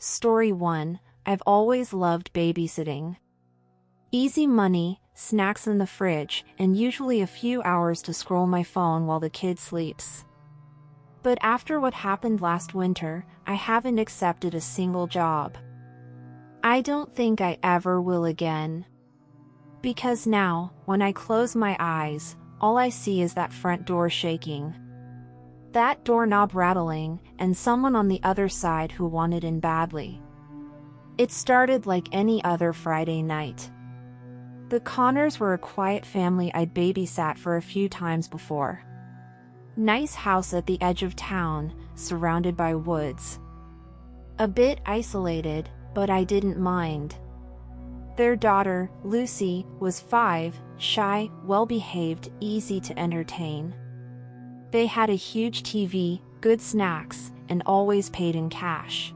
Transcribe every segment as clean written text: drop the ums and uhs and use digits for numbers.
Story 1. I've always loved babysitting. Easy money, snacks in the fridge, and usually a few hours to scroll my phone while the kid sleeps. But after what happened last winter, I haven't accepted a single job. I don't think I ever will again. Because now, when I close my eyes, all I see is that front door shaking, that doorknob rattling, and someone on the other side who wanted in badly. It started like any other Friday night. The Connors were a quiet family I'd babysat for a few times before. Nice house at the edge of town, surrounded by woods. A bit isolated, but I didn't mind. Their daughter, Lucy, was 5, shy, well-behaved, easy to entertain. They had a huge TV, good snacks, and always paid in cash.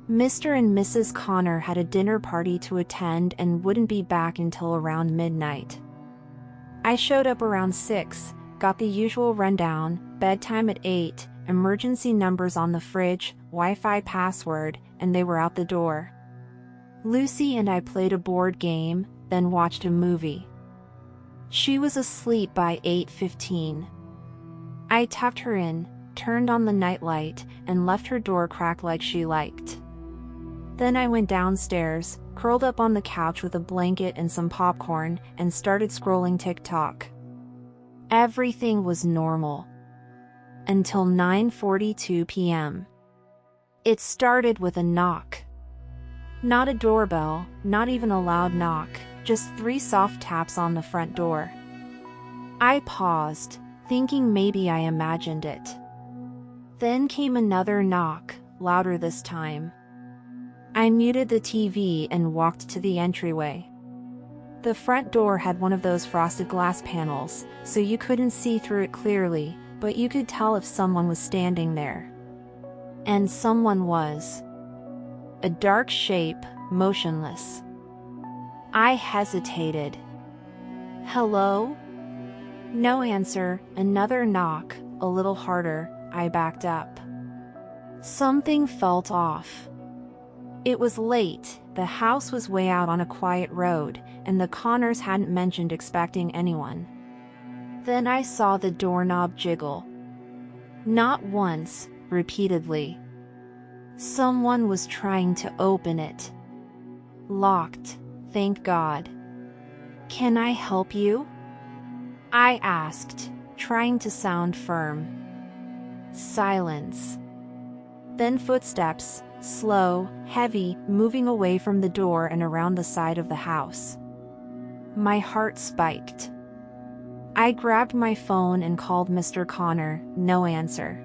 Mr. and Mrs. Connor had a dinner party to attend and wouldn't be back until around midnight. I showed up around 6, got the usual rundown, bedtime at 8, emergency numbers on the fridge, Wi-Fi password, and they were out the door. Lucy and I played a board game, then watched a movie. She was asleep by 8:15. I tucked her in, turned on the nightlight, and left her door cracked like she liked. Then I went downstairs, curled up on the couch with a blanket and some popcorn, and started scrolling TikTok. Everything was normal. Until 9:42 p.m. It started with a knock. Not a doorbell, not even a loud knock, just 3 soft taps on the front door. I paused, thinking maybe I imagined it. Then came another knock, louder this time. I muted the TV and walked to the entryway. The front door had one of those frosted glass panels, so you couldn't see through it clearly, but you could tell if someone was standing there. And someone was. A dark shape, motionless. I hesitated. Hello? No answer, another knock, a little harder. I backed up. Something felt off. It was late, the house was way out on a quiet road, and the Connors hadn't mentioned expecting anyone. Then I saw the doorknob jiggle. Not once, repeatedly. Someone was trying to open it. Locked, thank God. Can I help you? I asked, trying to sound firm. Silence. Then footsteps, slow, heavy, moving away from the door and around the side of the house. My heart spiked. I grabbed my phone and called Mr. Connor, no answer.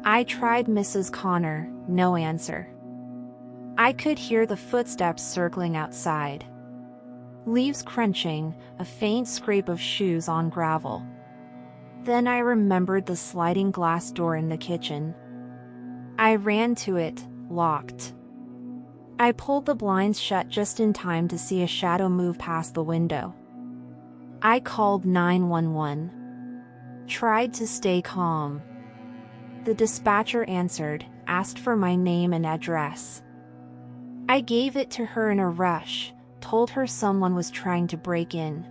I tried Mrs. Connor, no answer. I could hear the footsteps circling outside. Leaves crunching, a faint scrape of shoes on gravel. Then I remembered the sliding glass door in the kitchen. I ran to it, locked. I pulled the blinds shut just in time to see a shadow move past the window. I called 911. Tried to stay calm. The dispatcher answered, asked for my name and address. I gave it to her in a rush, told her someone was trying to break in.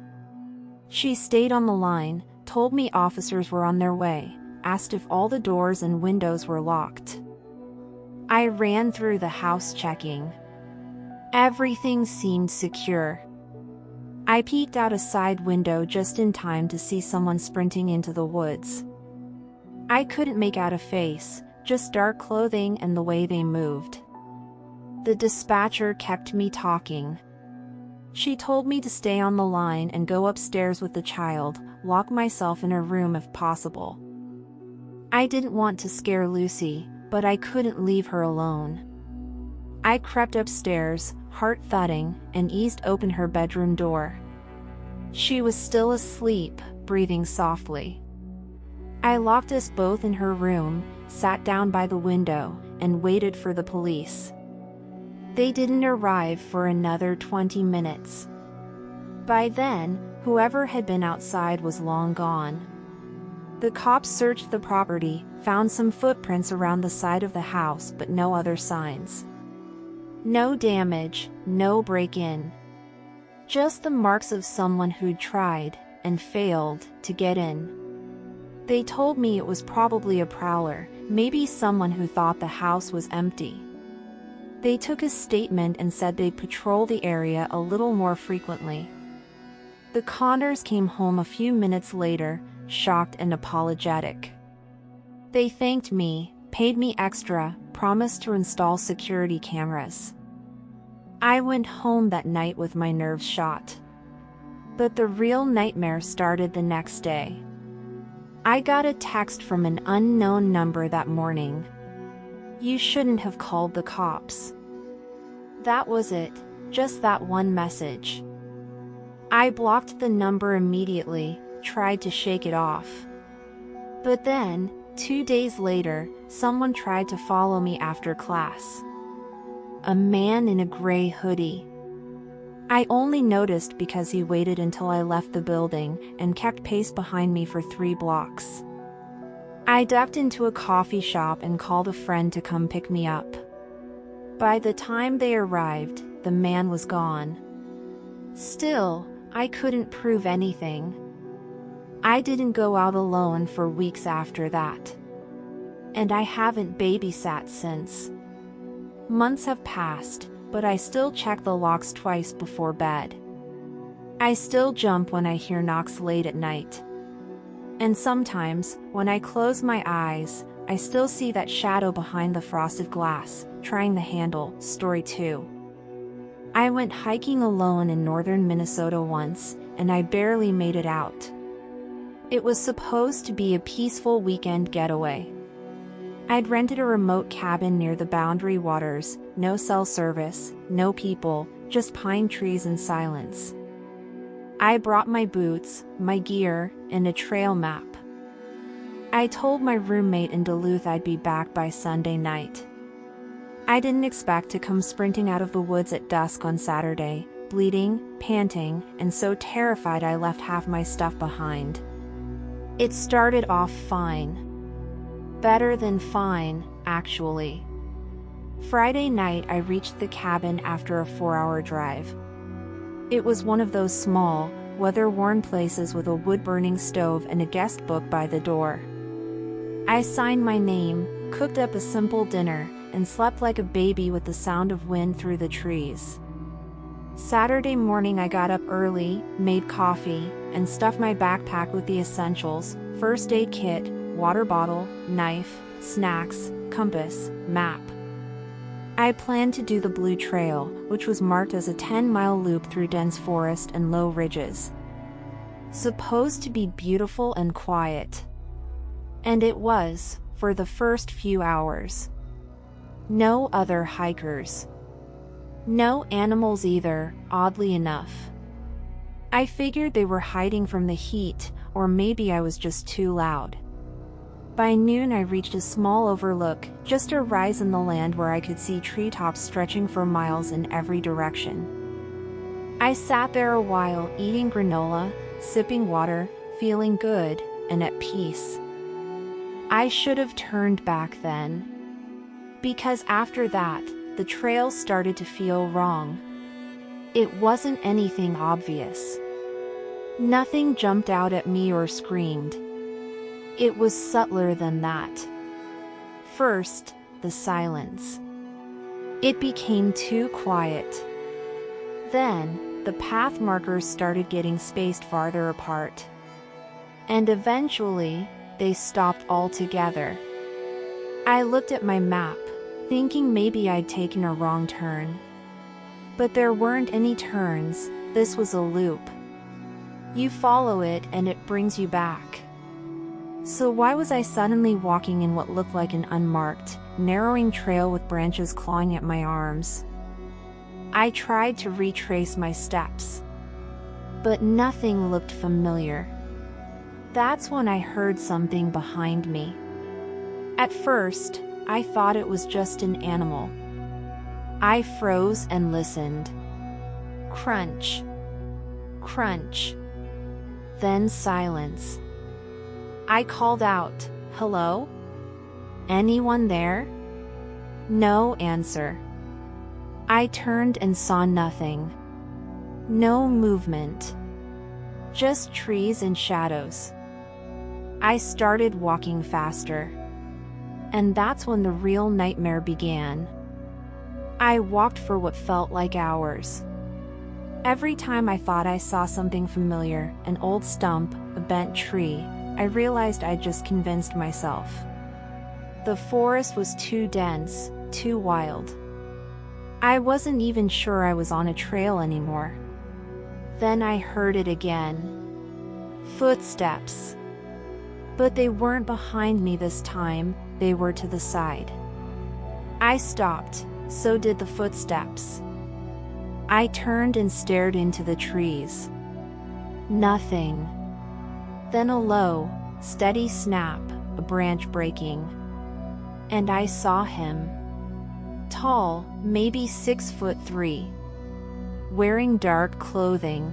She stayed on the line, told me officers were on their way, asked if all the doors and windows were locked. I ran through the house checking. Everything seemed secure. I peeked out a side window just in time to see someone sprinting into the woods. I couldn't make out a face, just dark clothing and the way they moved. The dispatcher kept me talking. She told me to stay on the line and go upstairs with the child, lock myself in her room if possible. I didn't want to scare Lucy, but I couldn't leave her alone. I crept upstairs, heart thudding, and eased open her bedroom door. She was still asleep, breathing softly. I locked us both in her room, sat down by the window, and waited for the police. They didn't arrive for another 20 minutes. By then, whoever had been outside was long gone. The cops searched the property, found some footprints around the side of the house but no other signs. No damage, no break-in. Just the marks of someone who'd tried, and failed, to get in. They told me it was probably a prowler, maybe someone who thought the house was empty. They took a statement and said they'd patrol the area a little more frequently. The Connors came home a few minutes later, shocked and apologetic. They thanked me, paid me extra, promised to install security cameras. I went home that night with my nerves shot. But the real nightmare started the next day. I got a text from an unknown number that morning. "You shouldn't have called the cops." That was it, just that one message. I blocked the number immediately, tried to shake it off. But then, 2 days later, someone tried to follow me after class. A man in a gray hoodie. I only noticed because he waited until I left the building and kept pace behind me for 3 blocks. I ducked into a coffee shop and called a friend to come pick me up. By the time they arrived, the man was gone. Still, I couldn't prove anything. I didn't go out alone for weeks after that. And I haven't babysat since. Months have passed, but I still check the locks twice before bed. I still jump when I hear knocks late at night. And sometimes, when I close my eyes, I still see that shadow behind the frosted glass, trying the handle. Story 2. I went hiking alone in northern Minnesota once, and I barely made it out. It was supposed to be a peaceful weekend getaway. I'd rented a remote cabin near the Boundary Waters, no cell service, no people, just pine trees and silence. I brought my boots, my gear, and a trail map. I told my roommate in Duluth I'd be back by Sunday night. I didn't expect to come sprinting out of the woods at dusk on Saturday, bleeding, panting, and so terrified I left half my stuff behind. It started off fine. Better than fine, actually. Friday night I reached the cabin after a 4-hour drive. It was one of those small, weather-worn places with a wood-burning stove and a guest book by the door. I signed my name, cooked up a simple dinner, and slept like a baby with the sound of wind through the trees. Saturday morning I got up early, made coffee, and stuffed my backpack with the essentials: first aid kit, water bottle, knife, snacks, compass, map. I planned to do the Blue Trail, which was marked as a 10-mile loop through dense forest and low ridges. Supposed to be beautiful and quiet. And it was, for the first few hours. No other hikers. No animals either, oddly enough. I figured they were hiding from the heat, or maybe I was just too loud. By noon I reached a small overlook, just a rise in the land where I could see treetops stretching for miles in every direction. I sat there a while, eating granola, sipping water, feeling good, and at peace. I should have turned back then. Because after that, the trail started to feel wrong. It wasn't anything obvious. Nothing jumped out at me or screamed. It was subtler than that. First, the silence. It became too quiet. Then, the path markers started getting spaced farther apart. And eventually, they stopped altogether. I looked at my map, thinking maybe I'd taken a wrong turn. But there weren't any turns, this was a loop. You follow it and it brings you back. So why was I suddenly walking in what looked like an unmarked, narrowing trail with branches clawing at my arms? I tried to retrace my steps. But nothing looked familiar. That's when I heard something behind me. At first, I thought it was just an animal. I froze and listened. Crunch. Crunch. Then silence. I called out, "Hello? Anyone there?" No answer. I turned and saw nothing. No movement. Just trees and shadows. I started walking faster. And that's when the real nightmare began. I walked for what felt like hours. Every time I thought I saw something familiar, an old stump, a bent tree, I realized I'd just convinced myself. The forest was too dense, too wild. I wasn't even sure I was on a trail anymore. Then I heard it again. Footsteps. But they weren't behind me this time, they were to the side. I stopped, so did the footsteps. I turned and stared into the trees. Nothing. Then a low, steady snap, a branch breaking. And I saw him. Tall, maybe 6'3", wearing dark clothing.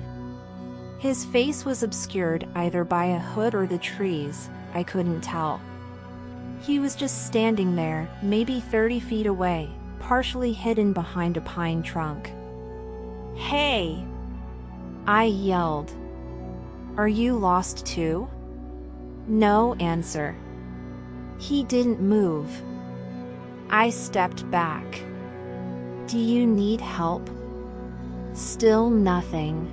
His face was obscured either by a hood or the trees, I couldn't tell. He was just standing there, maybe 30 feet away, partially hidden behind a pine trunk. "Hey!" I yelled. "Are you lost too?" No answer. He didn't move. I stepped back. "Do you need help?" Still nothing.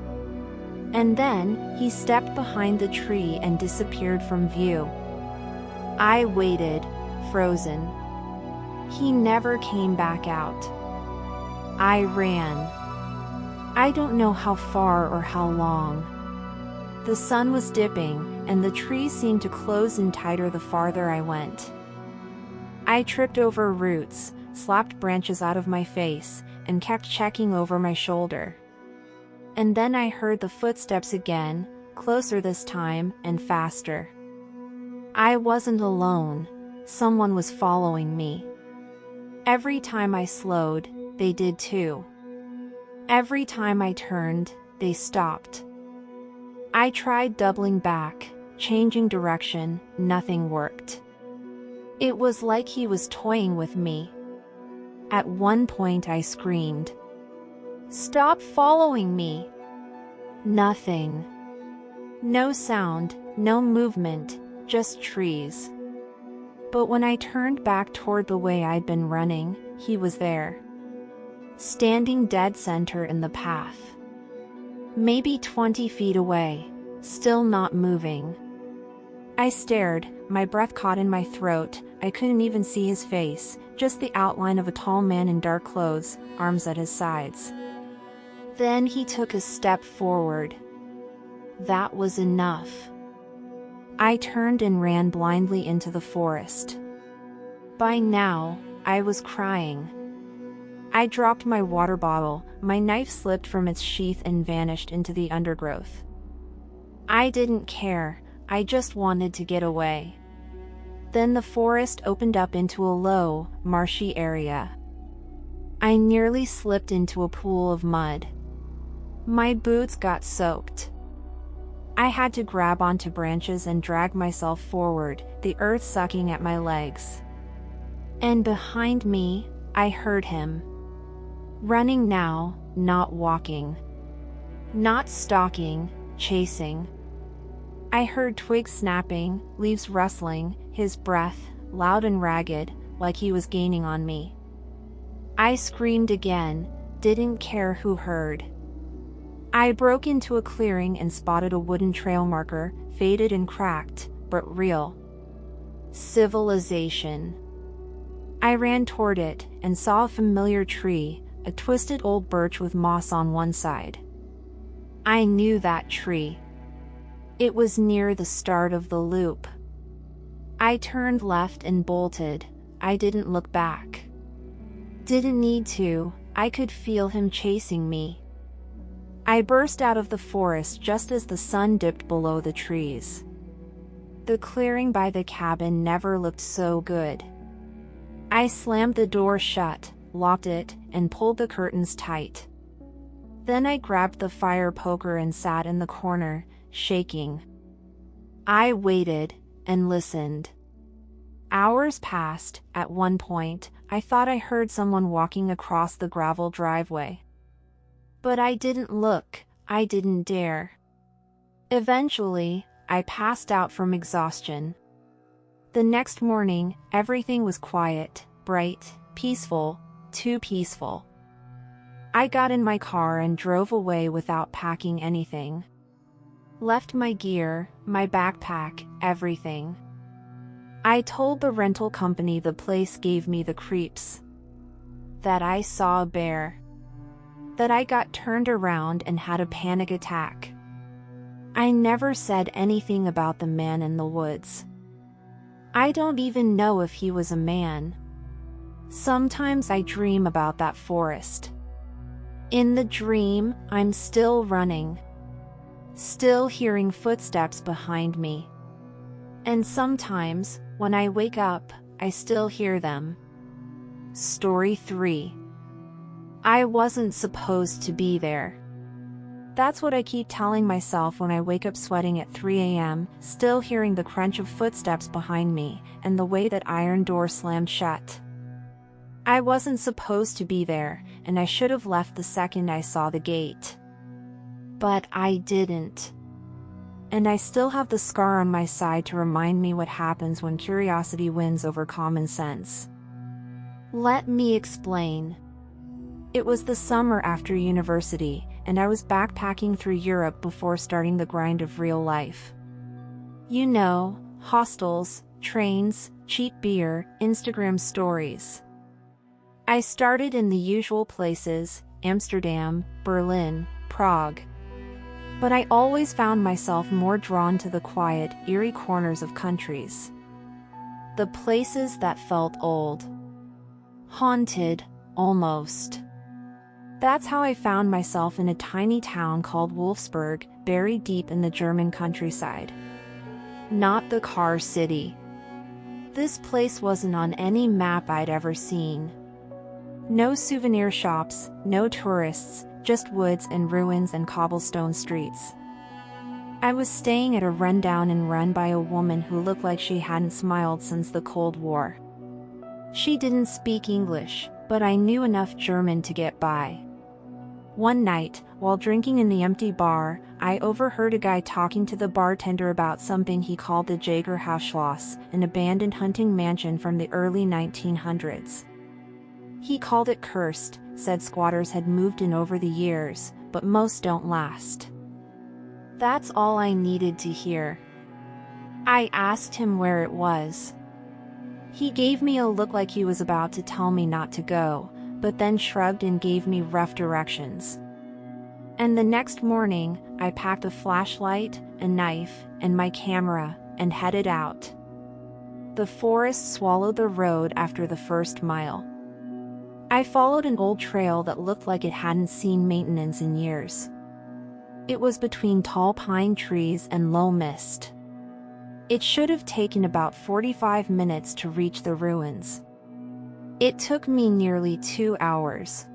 And then, he stepped behind the tree and disappeared from view. I waited, frozen. He never came back out. I ran. I don't know how far or how long. The sun was dipping, and the trees seemed to close in tighter the farther I went. I tripped over roots, slapped branches out of my face, and kept checking over my shoulder. And then I heard the footsteps again, closer this time, and faster. I wasn't alone, someone was following me. Every time I slowed, they did too. Every time I turned, they stopped. I tried doubling back, changing direction, nothing worked. It was like he was toying with me. At one point I screamed, "Stop following me!" Nothing. No sound, no movement, just trees. But when I turned back toward the way I'd been running, he was there. Standing dead center in the path. Maybe 20 feet away, still not moving. I stared, my breath caught in my throat, I couldn't even see his face, just the outline of a tall man in dark clothes, arms at his sides. Then he took a step forward. That was enough. I turned and ran blindly into the forest. By now, I was crying. I dropped my water bottle, my knife slipped from its sheath and vanished into the undergrowth. I didn't care, I just wanted to get away. Then the forest opened up into a low, marshy area. I nearly slipped into a pool of mud. My boots got soaked. I had to grab onto branches and drag myself forward, the earth sucking at my legs. And behind me, I heard him. Running now, not walking. Not stalking, chasing. I heard twigs snapping, leaves rustling, his breath, loud and ragged, like he was gaining on me. I screamed again, didn't care who heard. I broke into a clearing and spotted a wooden trail marker, faded and cracked, but real. Civilization. I ran toward it and saw a familiar tree, a twisted old birch with moss on one side. I knew that tree. It was near the start of the loop. I turned left and bolted. I didn't look back. Didn't need to, I could feel him chasing me. I burst out of the forest just as the sun dipped below the trees. The clearing by the cabin never looked so good. I slammed the door shut, locked it, and pulled the curtains tight. Then I grabbed the fire poker and sat in the corner, shaking. I waited, and listened. Hours passed. At one point, I thought I heard someone walking across the gravel driveway. But I didn't look, I didn't dare. Eventually, I passed out from exhaustion. The next morning, everything was quiet, bright, peaceful, too peaceful. I got in my car and drove away without packing anything. Left my gear, my backpack, everything. I told the rental company the place gave me the creeps. That I saw a bear. That I got turned around and had a panic attack. I never said anything about the man in the woods. I don't even know if he was a man. Sometimes I dream about that forest. In the dream, I'm still running. Still hearing footsteps behind me. And sometimes, when I wake up, I still hear them. Story 3. I wasn't supposed to be there. That's what I keep telling myself when I wake up sweating at 3 a.m., still hearing the crunch of footsteps behind me, and the way that iron door slammed shut. I wasn't supposed to be there, and I should have left the second I saw the gate. But I didn't. And I still have the scar on my side to remind me what happens when curiosity wins over common sense. Let me explain. It was the summer after university, and I was backpacking through Europe before starting the grind of real life. You know, hostels, trains, cheap beer, Instagram stories. I started in the usual places, Amsterdam, Berlin, Prague. But I always found myself more drawn to the quiet, eerie corners of countries. The places that felt old. Haunted, almost. That's how I found myself in a tiny town called Wolfsburg, buried deep in the German countryside. Not the car city. This place wasn't on any map I'd ever seen. No souvenir shops, no tourists, just woods and ruins and cobblestone streets. I was staying at a rundown inn run by a woman who looked like she hadn't smiled since the Cold War. She didn't speak English, but I knew enough German to get by. One night, while drinking in the empty bar, I overheard a guy talking to the bartender about something he called the Jägerhausschloss, an abandoned hunting mansion from the early 1900s. He called it cursed, said squatters had moved in over the years, but most don't last. That's all I needed to hear. I asked him where it was. He gave me a look like he was about to tell me not to go, but then shrugged and gave me rough directions. And the next morning, I packed a flashlight, a knife, and my camera, and headed out. The forest swallowed the road after the first mile. I followed an old trail that looked like it hadn't seen maintenance in years. It was between tall pine trees and low mist. It should have taken about 45 minutes to reach the ruins. It took me nearly 2 hours.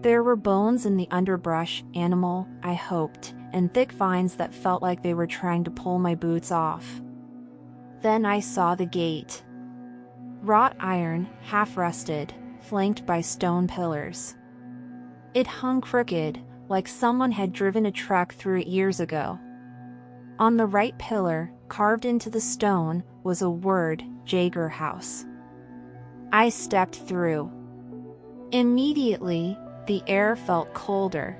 There were bones in the underbrush, animal, I hoped, and thick vines that felt like they were trying to pull my boots off. Then I saw the gate. Wrought iron, half-rusted, flanked by stone pillars. It hung crooked, like someone had driven a truck through it years ago. On the right pillar, carved into the stone, was a word, Jägerhaus. I stepped through. Immediately, the air felt colder.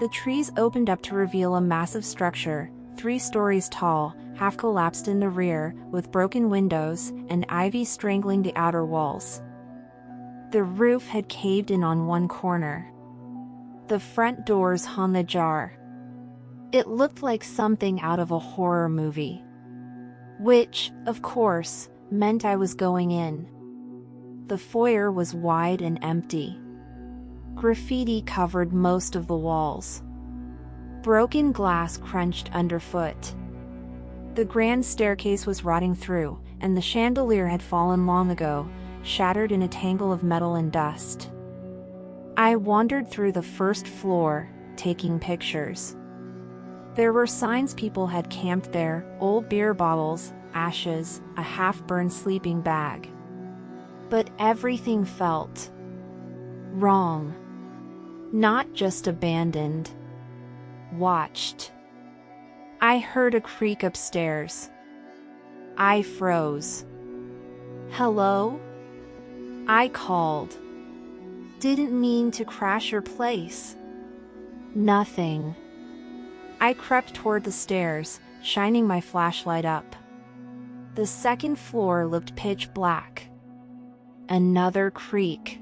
The trees opened up to reveal a massive structure, 3 stories tall, half collapsed in the rear, with broken windows and ivy strangling the outer walls. The roof had caved in on one corner. The front doors hung ajar. It looked like something out of a horror movie. Which, of course, meant I was going in. The foyer was wide and empty. Graffiti covered most of the walls. Broken glass crunched underfoot. The grand staircase was rotting through, and the chandelier had fallen long ago, shattered in a tangle of metal and dust. I wandered through the first floor, taking pictures. There were signs people had camped there, old beer bottles, ashes, a half-burned sleeping bag. But everything felt wrong. Not just abandoned. Watched. I heard a creak upstairs. I froze. Hello? I called. Didn't mean to crash your place. Nothing. I crept toward the stairs, shining my flashlight up. The second floor looked pitch black. Another creak.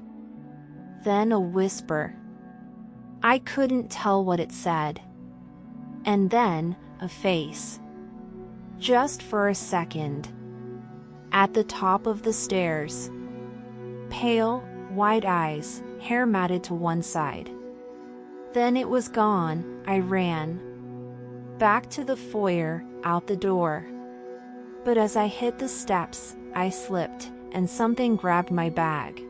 Then a whisper. I couldn't tell what it said. And then, a face. Just for a second. At the top of the stairs. Pale, wide eyes, hair matted to one side. Then it was gone. I ran. Back to the foyer, out the door. But as I hit the steps, I slipped, and something grabbed my bag.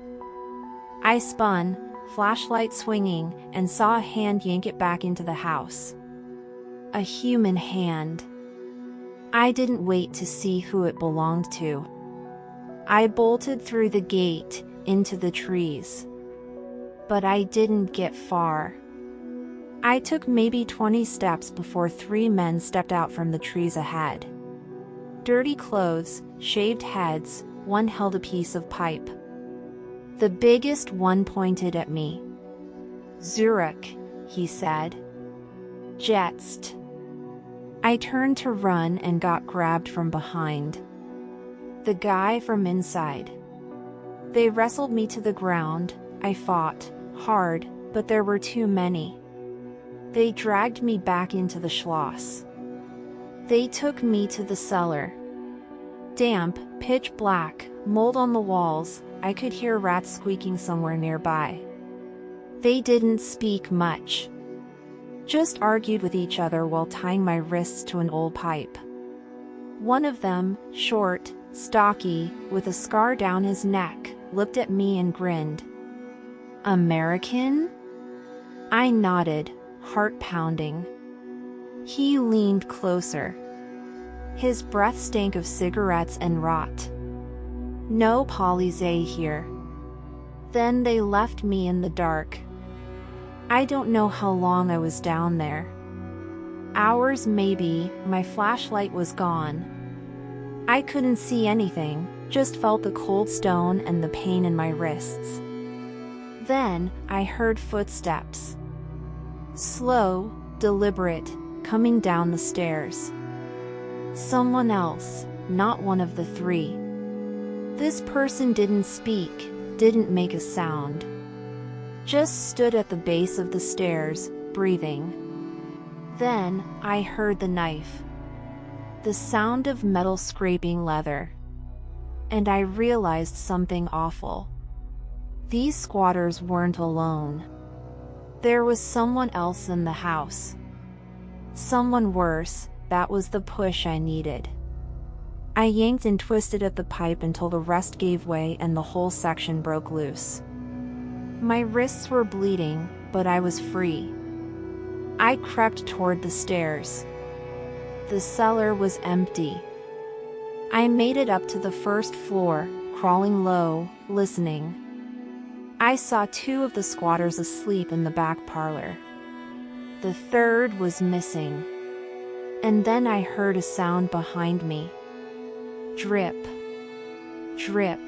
I spun, flashlight swinging, and saw a hand yank it back into the house. A human hand. I didn't wait to see who it belonged to. I bolted through the gate, into the trees. But I didn't get far. I took maybe 20 steps before 3 men stepped out from the trees ahead. Dirty clothes, shaved heads, one held a piece of pipe. The biggest one pointed at me. "Zurich," he said. "Jetzt." I turned to run and got grabbed from behind. The guy from inside. They wrestled me to the ground. I fought, hard, but there were too many. They dragged me back into the Schloss. They took me to the cellar. Damp, pitch black, mold on the walls. I could hear rats squeaking somewhere nearby. They didn't speak much. Just argued with each other while tying my wrists to an old pipe. One of them, short, stocky, with a scar down his neck, looked at me and grinned. "American?" I nodded, heart pounding. He leaned closer. His breath stank of cigarettes and rot. "No Polizei here." Then they left me in the dark. I don't know how long I was down there. Hours maybe. My flashlight was gone. I couldn't see anything, just felt the cold stone and the pain in my wrists. Then, I heard footsteps. Slow, deliberate, coming down the stairs. Someone else, not one of the 3. This person didn't speak, didn't make a sound. Just stood at the base of the stairs, breathing. Then, I heard the knife. The sound of metal scraping leather. And I realized something awful. These squatters weren't alone. There was someone else in the house. Someone worse. That was the push I needed. I yanked and twisted at the pipe until the rest gave way and the whole section broke loose. My wrists were bleeding, but I was free. I crept toward the stairs. The cellar was empty. I made it up to the first floor, crawling low, listening. I saw 2 of the squatters asleep in the back parlor. The 3rd was missing. And then I heard a sound behind me. Drip. Drip.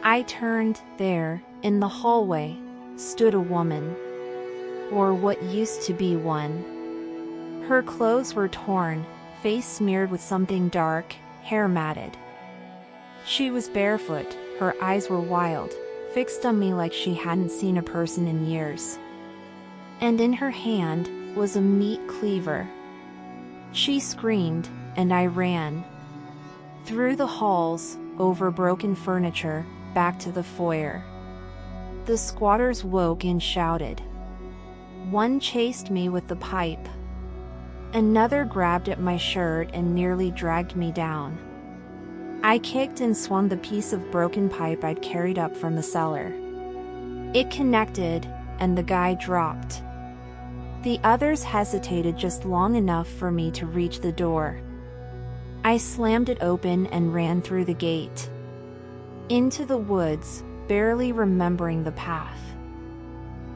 I turned. There, in the hallway, stood a woman. Or what used to be one. Her clothes were torn, face smeared with something dark, hair matted. She was barefoot, her eyes were wild, fixed on me like she hadn't seen a person in years. And in her hand was a meat cleaver. She screamed, and I ran. Through the halls, over broken furniture, back to the foyer. The squatters woke and shouted. One chased me with the pipe. Another grabbed at my shirt and nearly dragged me down. I kicked and swung the piece of broken pipe I'd carried up from the cellar. It connected, and the guy dropped. The others hesitated just long enough for me to reach the door. I slammed it open and ran through the gate. Into the woods, barely remembering the path.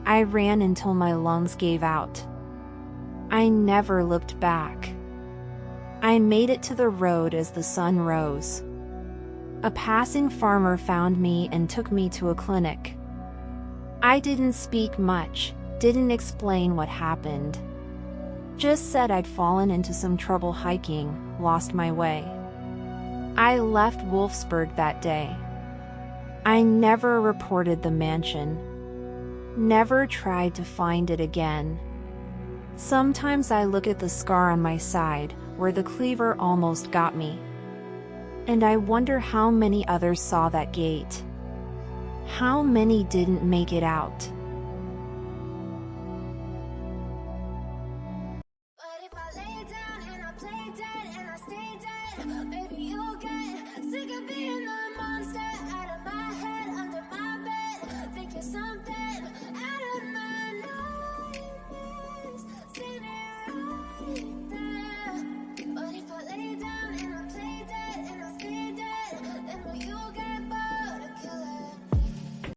I ran until my lungs gave out. I never looked back. I made it to the road as the sun rose. A passing farmer found me and took me to a clinic. I didn't speak much, didn't explain what happened. Just said I'd fallen into some trouble hiking, lost my way. I left Wolfsburg that day. I never reported the mansion. Never tried to find it again. Sometimes I look at the scar on my side, where the cleaver almost got me. And I wonder how many others saw that gate. How many didn't make it out?